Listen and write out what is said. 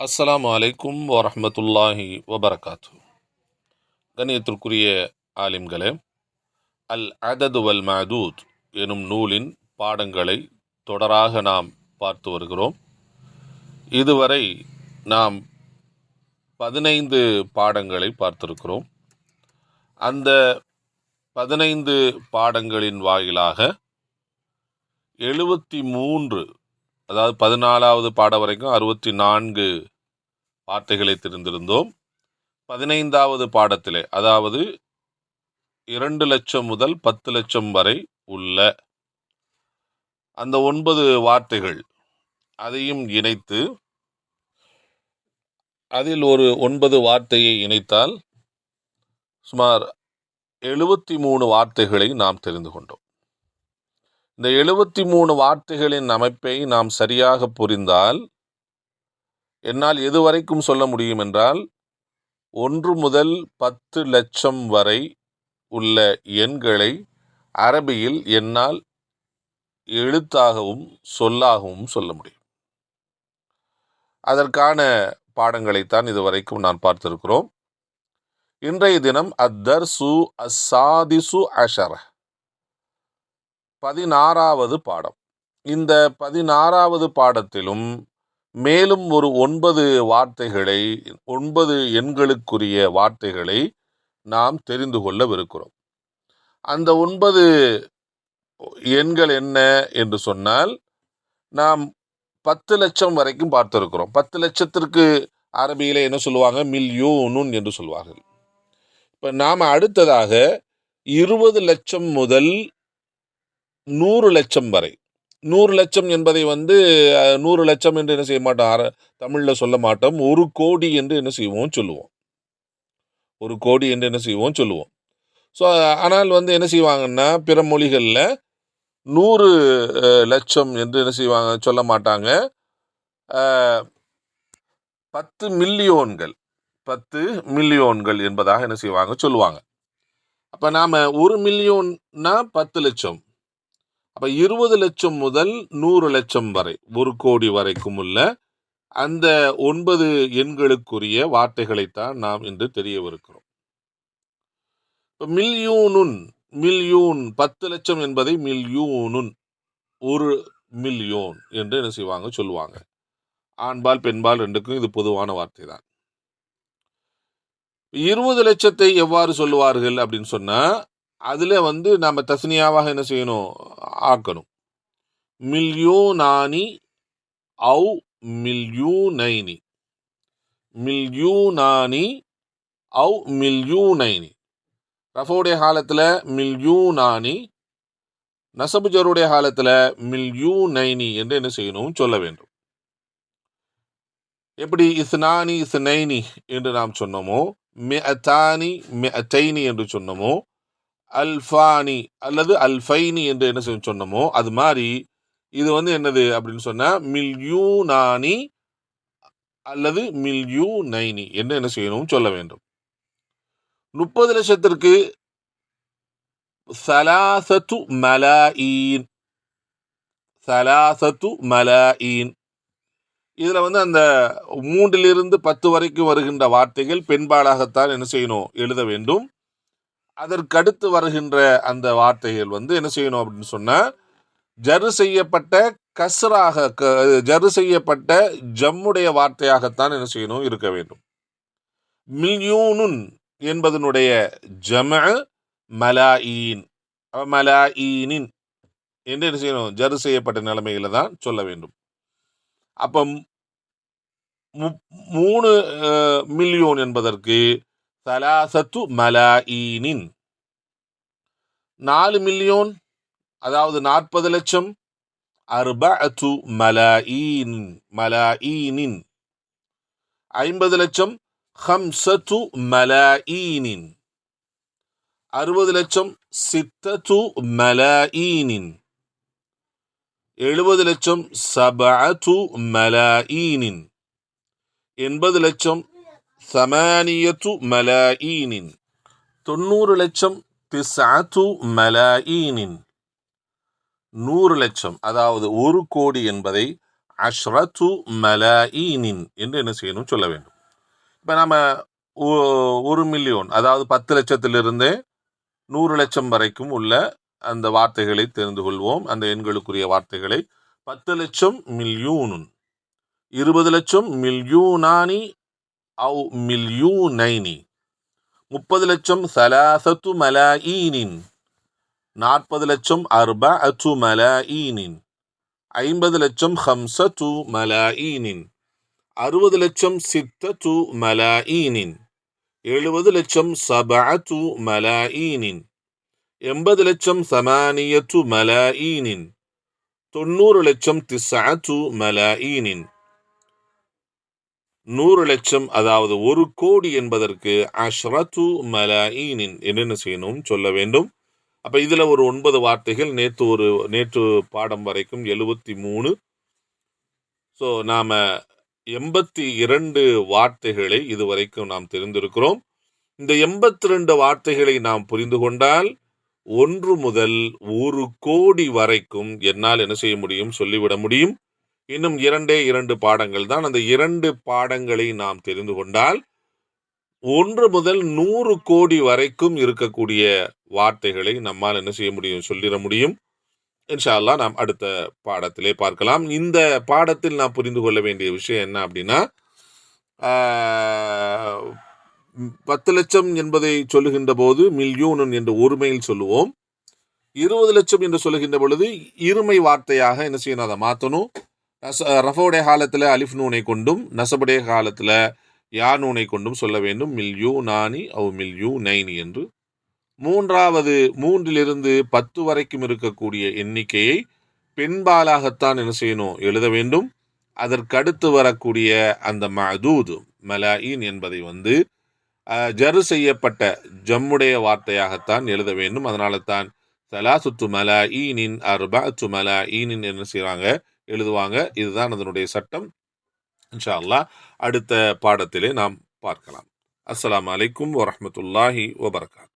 அஸ்ஸலாமு அலைக்கும் வரஹ்மத்துல்லாஹி வபரகாத்து. கண்ணியத்திற்குரிய ஆலிம்களே, அல் அதது வல் மஅதூத் எனும் நூலின் பாடங்களை தொடராக நாம் பார்த்து வருகிறோம். இதுவரை நாம் 15 பாடங்களை பார்த்திருக்கிறோம். அந்த 15 பாடங்களின் வாயிலாக 73, அதாவது 14வது பாடம் வரைக்கும் 64 வார்த்தைகளை தெரிந்திருந்தோம். 15வது பாடத்திலே, அதாவது 2 லட்சம் முதல் 10 லட்சம் வரை உள்ள அந்த 9 வார்த்தைகள், அதையும் இணைத்து அதில் ஒரு 9 வார்த்தையை இணைத்தால் சுமார் 73 வார்த்தைகளை நாம் தெரிந்து கொண்டோம். இந்த 73 வார்த்தைகளின் அமைப்பை நாம் சரியாக புரிந்தால் என்னால் எதுவரைக்கும் சொல்ல முடியும் என்றால் 1 முதல் 10 லட்சம் வரை உள்ள எண்களை அரபியில் என்னால் எழுத்தாகவும் சொல்லாகவும் சொல்ல முடியும். அதற்கான பாடங்களைத்தான் இதுவரைக்கும் நான் பார்த்திருக்கிறோம். இன்றைய தினம் அத்தர்சு அஸ்ஸாதிசு அஷர, 16வது பாடம். இந்த 16வது பாடத்திலும் மேலும் ஒரு 9 வார்த்தைகளை, 9 எண்களுக்குரிய வார்த்தைகளை நாம் தெரிந்து கொள்ளவிருக்கிறோம். அந்த 9 எண்கள் என்ன என்று சொன்னால், நாம் 10 லட்சம் வரைக்கும் பார்த்திருக்கிறோம். 10 லட்சத்திற்கு அரபியிலே என்ன சொல்லுவாங்க? மில்யூனுன் என்று சொல்வார்கள். இப்போ நாம் அடுத்ததாக 20 லட்சம் முதல் 100 லட்சம் வரை, 100 லட்சம் என்பதை 100 லட்சம் என்று என்ன செய்ய மாட்டோம், தமிழில் சொல்ல மாட்டோம். 1 கோடி என்று என்ன செய்வோம் சொல்லுவோம். 1 கோடி என்று என்ன செய்வோம் சொல்லுவோம். ஸோ ஆனால் என்ன செய்வாங்கன்னா, பிற மொழிகளில் 100 லட்சம் என்று என்ன செய்வாங்க சொல்ல மாட்டாங்க. 10 மில்லியோன்கள், 10 மில்லியோன்கள் என்பதாக என்ன செய்வாங்க சொல்லுவாங்க. அப்போ நாம் 1 மில்லியோன்னா 10 லட்சம். அப்போ 20 லட்சம் முதல் 100 லட்சம் வரை, 1 கோடி வரைக்கும் உள்ள அந்த 9 எண்களுக்குரிய வார்த்தைகளைத்தான் நாம் இன்று தெரியவிருக்கிறோம். இப்போ மில்யூனுன், மில்யூன் 10 லட்சம் என்பதை மில்யூனுன், 1 மில்லியோன் என்று என்ன செய்வாங்க சொல்லுவாங்க. ஆண்பால் பெண்பால் ரெண்டுக்கும் இது பொதுவான வார்த்தை தான். 20 லட்சத்தை எவ்வாறு சொல்லுவார்கள் அப்படின்னு சொன்னா, அதுல நம்ம தஸ்னியாவாக என்ன செய்யணும், ஆக்கணும். மில்யூனானி அவு மில்யூனைனி, மில்யூனானி அவு மில்யூனைனி. ரஃபோடைய காலத்தில் மில்யூனானி, நசபுஜருடைய காலத்தில் மில்யூனைனி என்று என்ன செய்யணும் சொல்ல வேண்டும். எப்படி இஸ்னானி இஸ்னைனி என்று நாம் சொன்னோமோ, மிஅத்தானி மிஅத்தைனி என்று சொன்னோமோ, அல்ஃபானி அல்லது அல்ஃபைனி என்று என்ன சொன்னோமோ, அது மாதிரி இது என்னது அப்படின்னு சொன்னா மில்யூனானி அல்லது மில்யூனைனி என்று என்ன செய்யணும் சொல்ல வேண்டும். 30 லட்சத்திற்கு சலாசத்து மலாயின், சலாசத்து மலாயின். இதுல அந்த 3லிருந்து 10 வரைக்கும் வருகின்ற வார்த்தைகள் பெண்பாலாகத்தான் என்ன செய்யணும் எழுத வேண்டும். அதற்கடுத்து வருகின்ற அந்த வார்த்தைகள் என்ன செய்யணும் அப்படின்னு சொன்னா, ஜரு செய்யப்பட்ட கஸ்ராக, ஜரு செய்யப்பட்ட ஜம்முடைய வார்த்தையாகத்தான் என்ன செய்யணும் இருக்க வேண்டும். மில்யூனுன் என்பதனுடைய ஜம மலாயின், மலாயினின் என்று என்ன செய்யணும் ஜரு செய்யப்பட்ட நிலைமையில தான் சொல்ல வேண்டும். அப்போ 3 மில்லியோன் என்பதற்கு சலாசத்து மலாயினின், 4 மில்லியோன் அதாவது 40 லட்சம், அர்பஅத்து மலாயின், மலாயினின். 50 லட்சம் ஹம்சத்து மலாயினின், 60 லட்சம் சித்தத்து மலாயினின், 70 லட்சம் சபஅத்து மலாயினின், 80 லட்சம் சமானியத்து மலாயினின், 90 லட்சம் திஸ்அத்து மலாயினின். 100 லட்சம் அதாவது 1 கோடி என்பதை அஷ்ரத்து மலாஈனின் என்று என்ன செய்யணும் சொல்ல வேண்டும். இப்போ நம்ம 1,000,000, அதாவது 10 லட்சத்திலிருந்தே 100 லட்சம் வரைக்கும் உள்ள அந்த வார்த்தைகளை தெரிந்து கொள்வோம். அந்த எண்களுக்குரிய வார்த்தைகளை 10 லட்சம் மில்யூனுன், 20 லட்சம் மில்யூனானி அவு மில்யூனைனி, 30 லட்சம் சலாசத்து மலாஈனின், 40 லட்சம் அர்பஅத்து மலாஈனின், 50 லட்சம் ஹம்சத்து மலாஈனின், 60 லட்சம் சித்தத்து மலாஈனின், 70 லட்சம் சபஅத்து மலாஈனின், 80 லட்சம் சமானியத்து மலாஈனின், 90 லட்சம் திஸ்அத்து மலாஈனின். 100 லட்சம், அதாவது 1 கோடி என்பதற்கு அஷ்ரத்து மலாஈனின் என்ன செய்யணும் சொல்ல வேண்டும். அப்ப இதுல ஒரு 9 வார்த்தைகள், நேற்று பாடம் வரைக்கும் 73. ஸோ நாம 82 வார்த்தைகளை இதுவரைக்கும் நாம் தெரிந்திருக்கிறோம். இந்த 82 வார்த்தைகளை நாம் புரிந்து கொண்டால் 1 முதல் 1 கோடி வரைக்கும் என்னால் என்ன செய்ய முடியும், சொல்லிவிட முடியும். இன்னும் 2 பாடங்கள் தான். அந்த 2 பாடங்களை நாம் தெரிந்து கொண்டால் 1 முதல் 100 கோடி வரைக்கும் இருக்கக்கூடிய வார்த்தைகளை நம்மால் என்ன செய்ய முடியும், சொல்லிட முடியும். இன்ஷா அல்லாஹ் நாம் அடுத்த பாடத்திலே பார்க்கலாம். இந்த பாடத்தில் நாம் புரிந்து கொள்ள வேண்டிய விஷயம் என்ன அப்படின்னா, 10 லட்சம் என்பதை சொல்லுகின்ற போது மில்யூன் என்று ஒருமையில் சொல்லுவோம். 20 லட்சம் என்று சொல்லுகின்ற பொழுது இருமை வார்த்தையாக என்ன செய்யணும், அதை மாற்றணும். ரஃபோடைய காலத்தில் அலிஃப் நூனை கொண்டும், நசபுடைய காலத்தில் யா நூனை கொண்டும் சொல்ல வேண்டும். மில்யூ நானி அவு மில்யூ நைனி என்று. 3 10 வரைக்கும் இருக்கக்கூடிய எண்ணிக்கையை பெண்பாலாகத்தான் என்ன செய்யணும், எழுத வேண்டும். அதற்கடுத்து வரக்கூடிய அந்த மஅதூத் மலாயின் என்பதை ஜரு செய்யப்பட்ட ஜம்முடைய வார்த்தையாகத்தான் எழுத வேண்டும். அதனால தான் சலாசுத்து மலாயினின் அர்பஅத்து மலாயினின் என்ன செய்வாங்க, எழுதுவாங்க. இதுதான் அதனுடைய சட்டம். இன்ஷா அல்லாஹ் அடுத்த பாடத்திலே நாம் பார்க்கலாம். அஸ்ஸலாமு அலைக்கும் வரஹ்மத்துல்லாஹி வபரகாத்துஹு.